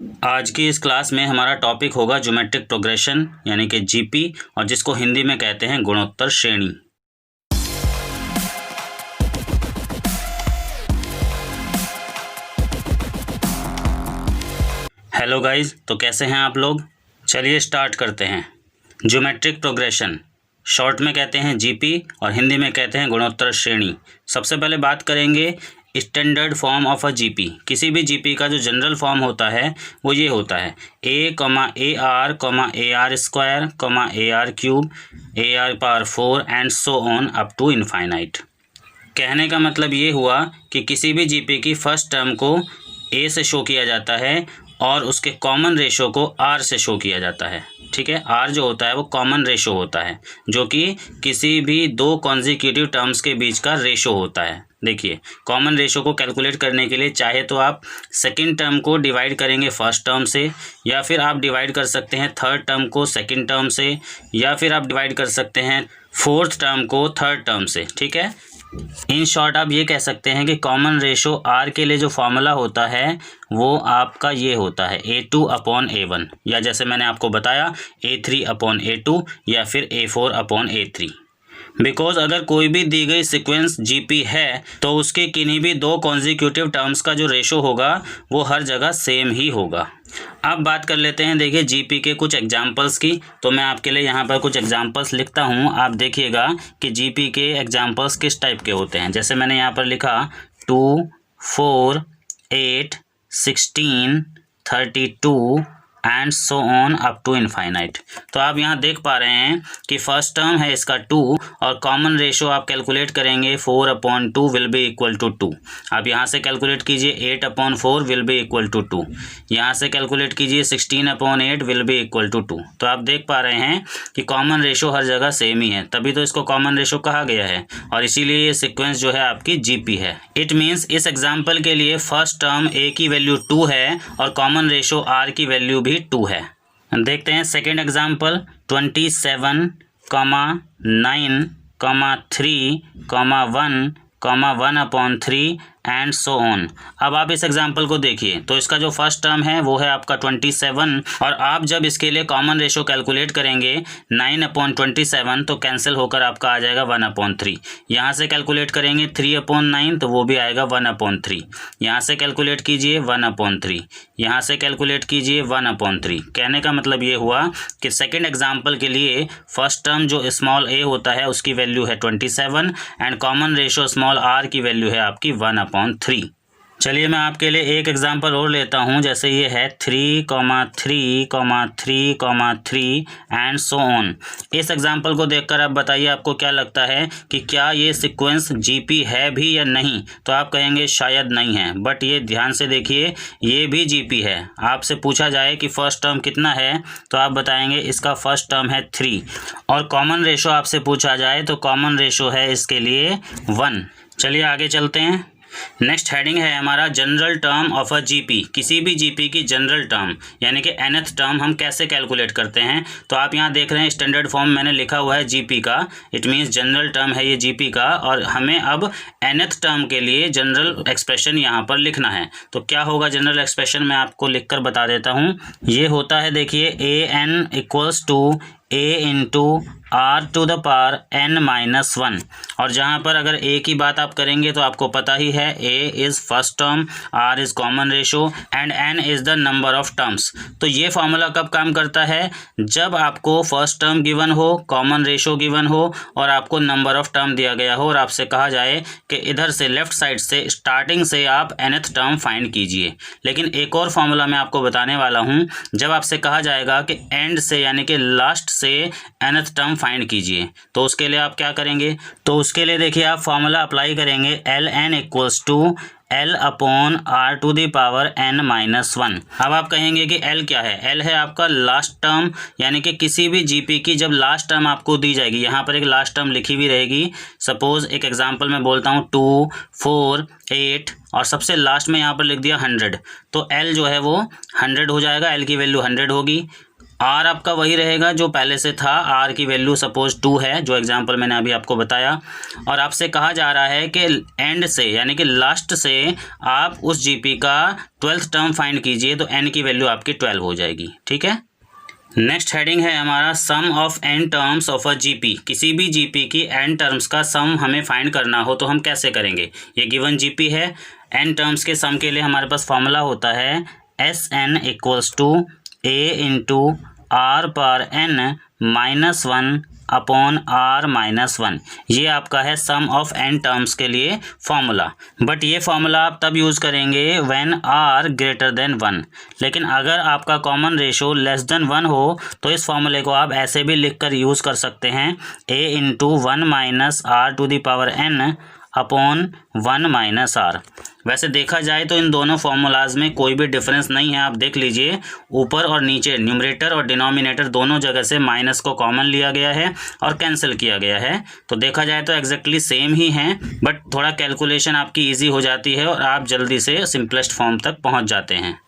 आज की इस क्लास में हमारा टॉपिक होगा ज्योमेट्रिक प्रोग्रेशन यानी कि जीपी, और जिसको हिंदी में कहते हैं गुणोत्तर श्रेणी। हेलो गाइस, तो कैसे हैं आप लोग। चलिए स्टार्ट करते हैं। ज्योमेट्रिक प्रोग्रेशन शॉर्ट में कहते हैं जीपी और हिंदी में कहते हैं गुणोत्तर श्रेणी। सबसे पहले बात करेंगे standard form of a GP. किसी भी जीपी का जो जनरल फॉर्म होता है वो ये होता है a r square a r cube a r power 4 and so on up to infinite. कहने का मतलब ये हुआ कि किसी भी जीपी की फर्स्ट टर्म को ए से शो किया जाता है और उसके कॉमन रेशो को आर से शो किया जाता है। ठीक है, आर जो होता है वो कॉमन रेशो होता है जो कि किसी भी दो कॉन्जिक्यूटिव टर्म्स के बीच का रेशो होता है। देखिए, कॉमन रेशो को कैलकुलेट करने के लिए चाहे तो आप सेकंड टर्म को डिवाइड करेंगे फर्स्ट टर्म से, या फिर आप डिवाइड कर सकते हैं थर्ड टर्म को सेकंड टर्म से, या फिर आप डिवाइड कर सकते हैं फोर्थ टर्म को थर्ड टर्म से। ठीक है, इन शॉर्ट आप ये कह सकते हैं कि कॉमन रेशो आर के लिए जो फॉर्मूला होता है वो आपका ये होता है A2/A1, या जैसे मैंने आपको बताया A3/A2 या फिर A4/A3। बिकॉज अगर कोई भी दी गई सीक्वेंस जीपी है तो उसके किन्हीं भी दो कॉन्जिक्यूटिव टर्म्स का जो रेशो होगा वो हर जगह सेम ही होगा। अब बात कर लेते हैं, देखिए जीपी के कुछ एग्जांपल्स की। तो मैं आपके लिए यहाँ पर कुछ एग्जांपल्स लिखता हूँ, आप देखिएगा कि जीपी के एग्जांपल्स किस टाइप के होते हैं। जैसे मैंने यहाँ पर लिखा 2, 4, 8, 16, 32 and so on up to infinite. तो आप यहाँ देख पा रहे हैं कि फर्स्ट टर्म है इसका 2 और कॉमन रेशो आप कैलकुलेट करेंगे 4/2 विल बी इक्वल टू 2। आप यहाँ से कैलकुलेट कीजिए 8/4 विल बी इक्वल टू 2। यहाँ से कैलकुलेट कीजिए 16/8 विल बी इक्वल टू 2। तो आप देख पा रहे हैं कि कॉमन रेशो हर जगह सेम ही है, तभी तो इसको कॉमन रेशो कहा गया है और इसीलिए ये सिक्वेंस जो है आपकी जीपी है। इट मीन्स इस एग्जाम्पल के लिए फर्स्ट टर्म ए की वैल्यू 2 है और कॉमन रेशो आर की वैल्यू भी 2 है। देखते हैं second example 27, 9, 3, 1, 1/3 and so on. अब आप इस एग्जाम्पल को देखिए, तो इसका जो फर्स्ट टर्म है वो है आपका 27, और आप जब इसके लिए कॉमन रेशो कैलकुलेट करेंगे 9/27 तो कैंसिल होकर आपका आ जाएगा 1/3। यहाँ से कैलकुलेट करेंगे 3/9 तो वो भी आएगा 1/3। यहाँ से कैलकुलेट कीजिए 1/3, यहाँ से कैलकुलेट कीजिए 1/3। कहने का मतलब ये हुआ कि सेकेंड एग्जाम्पल के लिए फर्स्ट टर्म जो स्मॉल ए होता है उसकी वैल्यू है 27 and common ratio small r की वैल्यू है आपकी 1/3। चलिए मैं आपके लिए एक एग्जांपल और लेता हूं, जैसे ये है 3, 3 एंड सो ऑन। इस एग्जांपल को देखकर आप बताइए आपको क्या लगता है कि क्या ये सीक्वेंस जीपी है भी या नहीं। तो आप कहेंगे शायद नहीं है, बट ये ध्यान से देखिए ये भी जीपी है। आपसे पूछा जाए कि फर्स्ट टर्म कितना है तो आप बताएंगे इसका फर्स्ट टर्म है 3, और कॉमन रेशो आपसे पूछा जाए तो कॉमन रेशो है इसके लिए 1। चलिए आगे चलते हैं। नेक्स्ट हेडिंग है हमारा general term of a GP. किसी भी जीपी की जनरल टर्म यानी कि nth टर्म हम कैसे कैलकुलेट करते हैं। तो आप यहाँ देख रहे हैं स्टैंडर्ड फॉर्म मैंने लिखा हुआ है जीपी का, इट मीन्स जनरल टर्म है ये जीपी का, और हमें अब nth टर्म के लिए जनरल एक्सप्रेशन यहाँ पर लिखना है। तो क्या होगा जनरल एक्सप्रेशन, मैं आपको लिख कर बता देता हूँ। ये होता है, देखिए an equals to a into r to the power n-1। और जहाँ पर अगर a की बात आप करेंगे तो आपको पता ही है a is first term, r is common ratio and n is the number of terms. तो ये फॉर्मूला कब काम करता है, जब आपको फर्स्ट टर्म गिवन हो, कॉमन रेशो गिवन हो और आपको नंबर ऑफ टर्म दिया गया हो और आपसे कहा जाए कि इधर से लेफ्ट साइड से स्टार्टिंग से आप nth टर्म फाइंड कीजिए। लेकिन एक और फॉर्मूला मैं आपको बताने वाला हूँ, जब आपसे कहा जाएगा कि एंड से यानी कि लास्ट से nth टर्म फाइंड कीजिए, तो उसके लिए आप क्या करेंगे। तो उसके लिए देखिए आप फॉर्मूला अप्लाई करेंगे ln equals to L/R to the power n-1। अब आप कहेंगे कि L क्या है, L है आपका लास्ट टर्म, यानी कि किसी भी जीपी की जब लास्ट टर्म आपको दी जाएगी, यहाँ पर एक लास्ट टर्म लिखी हुई रहेगी। सपोज एक एग्जांपल मैं बोलता हूँ 2, 4, 8 और सबसे लास्ट में यहाँ पर लिख दिया 100, तो L जो है वो 100 हो जाएगा, L की वैल्यू 100 होगी। आर आपका वही रहेगा जो पहले से था, आर की वैल्यू सपोज 2 है, जो एग्जांपल मैंने अभी आपको बताया। और आपसे कहा जा रहा है कि एंड से यानी कि लास्ट से आप उस जीपी का 12th टर्म फाइंड कीजिए, तो एन की वैल्यू आपकी 12 हो जाएगी। ठीक है, नेक्स्ट हेडिंग है हमारा sum of n terms of a GP. किसी भी जीपी की एन टर्म्स का सम हमें फाइंड करना हो तो हम कैसे करेंगे। ये गिवन जीपी है, एन टर्म्स के सम के लिए हमारे पास फॉर्मूला होता है S n equals to a into r पर n minus 1 upon r minus 1। ये आपका है सम ऑफ एन टर्म्स के लिए फॉर्मूला। बट ये फॉर्मूला आप तब यूज़ करेंगे व्हेन आर ग्रेटर देन 1। लेकिन अगर आपका कॉमन रेशो लेस देन 1 हो तो इस फॉर्मूले को आप ऐसे भी लिख कर यूज़ कर सकते हैं, a into 1 minus r to the power n upon 1 minus r. वैसे देखा जाए तो इन दोनों फार्मूलाज में कोई भी डिफरेंस नहीं है। आप देख लीजिए, ऊपर और नीचे न्यूमरेटर और डिनोमिनेटर दोनों जगह से माइनस को कॉमन लिया गया है और कैंसिल किया गया है। तो देखा जाए तो एग्जैक्टली सेम ही हैं, बट थोड़ा कैलकुलेशन आपकी ईजी हो जाती है और आप जल्दी से सिंपलेस्ट फॉर्म तक पहुँच जाते हैं।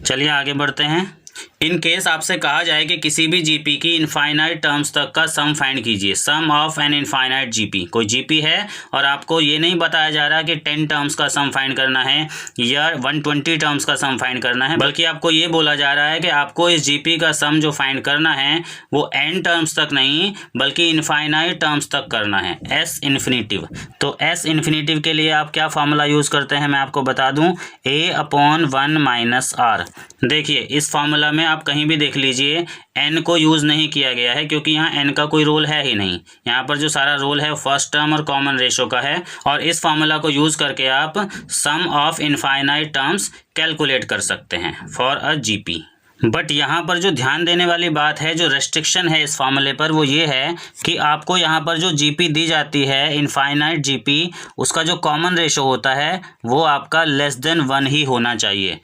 चलिए आगे बढ़ते हैं। इन केस आपसे कहा जाए कि किसी भी जीपी की इनफाइनाइट टर्म्स तक का सम फाइंड कीजिए, सम ऑफ एन इनफाइनाइट जीपी। कोई जीपी है और आपको ये नहीं बताया जा रहा कि 10 टर्म्स का सम फाइंड करना है या 120 टर्म्स का सम फाइंड करना है, बल्कि आपको ये बोला जा रहा है कि आपको इस जीपी का सम जो फाइंड करना है वो एन टर्म्स तक नहीं बल्कि इनफाइनाइट टर्म्स तक करना है, एस इन्फिनिटिव। तो एस इन्फिनिटिव के लिए आप क्या फार्मूला यूज़ करते हैं मैं आपको बता दूं, ए अपॉन 1 माइनस आर। देखिए इस फार्मूला में आप कहीं भी देख लीजिए n को यूज़ नहीं किया गया है क्योंकि यहाँ n का कोई रोल है ही नहीं। यहाँ पर जो सारा रोल है फर्स्ट टर्म और कॉमन रेशो का है और इस फार्मूला को यूज़ करके आप सम ऑफ इनफाइनाइट टर्म्स कैलकुलेट कर सकते हैं फॉर अ जीपी। बट यहाँ पर जो ध्यान देने वाली बात है, जो रेस्ट्रिक्शन है इस फार्मूले पर, वो ये है कि आपको यहाँ पर जो जीपी दी जाती है इनफाइनाइट जीपी, उसका जो कॉमन रेशो होता है वो आपका लेस देन 1 ही होना चाहिए।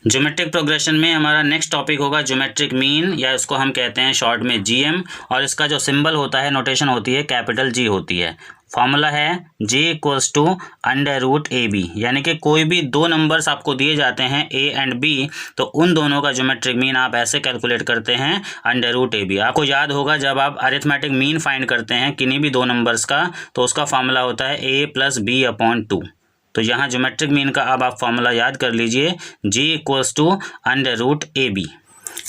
ज्योमेट्रिक प्रोग्रेशन में हमारा नेक्स्ट टॉपिक होगा ज्योमेट्रिक मीन, या इसको हम कहते हैं शॉर्ट में जीएम, और इसका जो सिंबल होता है, नोटेशन होती है, कैपिटल जी होती है। फॉर्मूला है G equals to under root a b, यानी कि कोई भी दो नंबर्स आपको दिए जाते हैं ए एंड बी, तो उन दोनों का ज्योमेट्रिक मीन आप ऐसे कैलकुलेट करते हैं अंडर रूट ए बी। आपको याद होगा जब आप अरिथमेटिक मीन फाइंड करते हैं किन्हीं भी दो नंबर्स का, तो उसका फॉर्मूला होता है ए प्लस बी अपॉन 2। तो यहाँ ज्योमेट्रिक मीन का अब आप फॉर्मूला याद कर लीजिए, G equals to under root a b.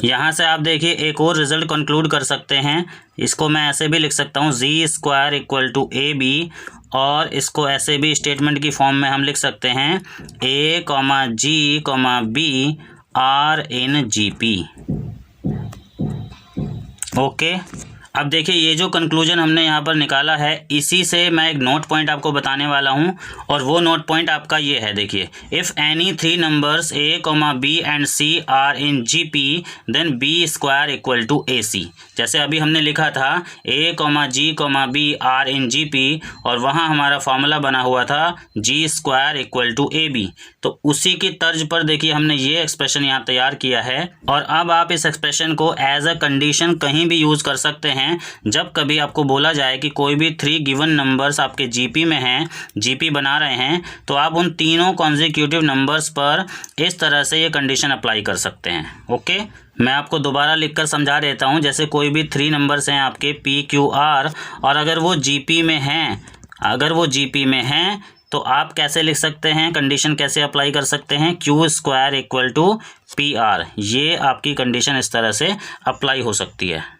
यहाँ से आप देखिए एक और रिजल्ट कंक्लूड कर सकते हैं, इसको मैं ऐसे भी लिख सकता हूँ G square equal to a b, और इसको ऐसे भी स्टेटमेंट की फॉर्म में हम लिख सकते हैं a comma G comma b are in G P. Okay, अब देखिए ये जो कंक्लूजन हमने यहाँ पर निकाला है, इसी से मैं एक नोट पॉइंट आपको बताने वाला हूँ, और वो नोट पॉइंट आपका ये है। देखिए, if any 3 numbers a comma b and c are in G P then b square equal to a c. जैसे अभी हमने लिखा था a comma G comma b are in G P, और वहाँ हमारा फॉर्मूला बना हुआ था G square equal to a b. तो उसी की तर्ज पर देखिए हमने ये एक्सप्रेशन यहाँ तैयार किया है, और अब आप इस एक्सप्रेशन को एज अ कंडीशन कहीं भी यूज़ कर सकते हैं। जब कभी आपको बोला जाए कि कोई भी 3 गिवन नंबर्स आपके जीपी में हैं, जीपी बना रहे हैं, तो आप उन तीनों कॉन्जिक्यूटिव नंबर्स पर इस तरह से ये कंडीशन अप्लाई कर सकते हैं। ओके, मैं आपको दोबारा लिखकर समझा देता हूँ। जैसे कोई भी 3 नंबर्स हैं आपके पी क्यू आर, और अगर वो जीपी में हैं, तो आप कैसे लिख सकते हैं, कंडीशन कैसे अप्लाई कर सकते हैं, q square equal to p r. ये आपकी कंडीशन इस तरह से अप्लाई हो सकती है।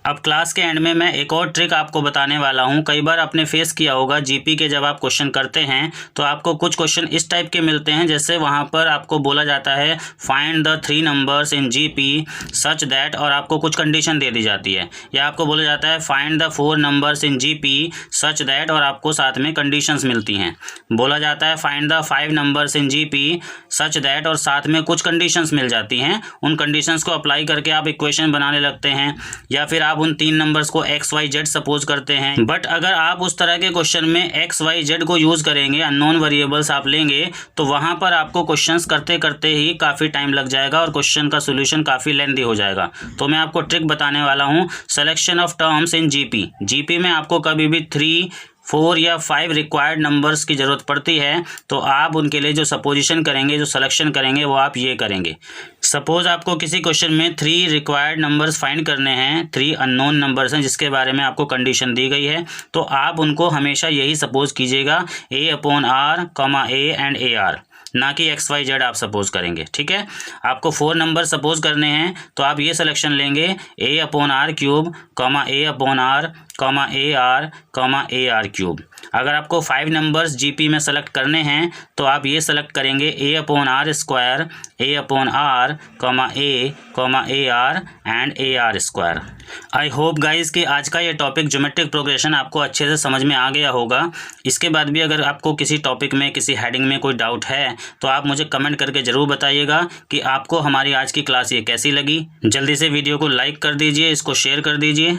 अब क्लास के एंड में मैं एक और ट्रिक आपको बताने वाला हूँ। कई बार आपने फेस किया होगा जीपी के जब आप क्वेश्चन करते हैं तो आपको कुछ क्वेश्चन इस टाइप के मिलते हैं, जैसे वहाँ पर आपको बोला जाता है find the 3 numbers in GP such that, और आपको कुछ कंडीशन दे दी जाती है, या आपको बोला जाता है find the 4 numbers in GP such that, और आपको साथ में कंडीशंस मिलती हैं। बोला जाता है find the 5 numbers in GP such that, और साथ में कुछ कंडीशंस मिल जाती हैं। उन कंडीशंस को अप्लाई करके आप इक्वेशन बनाने लगते हैं, या फिर आप उन 3 नंबर्स को एक्स वाई जेड सपोज करते हैं। बट अगर आप उस तरह के क्वेश्चन में एक्स वाई जेड को यूज करेंगे, अननोन वेरिएबल्स आप लेंगे, तो वहां पर आपको क्वेश्चंस करते करते ही काफ़ी टाइम लग जाएगा और क्वेश्चन का सोल्यूशन काफ़ी लेंथी हो जाएगा। तो मैं आपको ट्रिक बताने वाला हूं, selection of terms in GP. GP में आपको कभी भी 3 4 या 5 रिक्वायर्ड नंबर्स की ज़रूरत पड़ती है तो आप उनके लिए जो सपोजिशन करेंगे, जो सिलेक्शन करेंगे, वो आप ये करेंगे। सपोज़ आपको किसी क्वेश्चन में 3 रिक्वायर्ड नंबर्स फाइंड करने हैं, 3 अननोन नंबर्स हैं जिसके बारे में आपको कंडीशन दी गई है, तो आप उनको हमेशा यही सपोज़ कीजिएगा A/R, A एंड AR, ना कि XYZ आप सपोज़ करेंगे। ठीक है, आपको 4 नंबर सपोज़ करने हैं तो आप ये सिलेक्शन लेंगे A/R3, A/R, AR, AR3। अगर आपको 5 नंबर्स GP में सेलेक्ट करने हैं तो आप ये सेलेक्ट करेंगे A/R², A/R, A, AR and AR²। I hope guys कि आज का ये टॉपिक ज्योमेट्रिक प्रोग्रेशन आपको अच्छे से समझ में आ गया होगा। इसके बाद भी अगर आपको किसी टॉपिक में, किसी हेडिंग में कोई डाउट है तो आप मुझे कमेंट करके ज़रूर बताइएगा कि आपको हमारी आज की क्लास ये कैसी लगी। जल्दी से वीडियो को लाइक कर दीजिए, इसको शेयर कर दीजिए।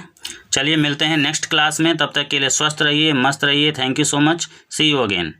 चलिए मिलते हैं नेक्स्ट क्लास में, तब तक के लिए स्वस्थ रहिए, मस्त रहिए। Thank you so much, see you again.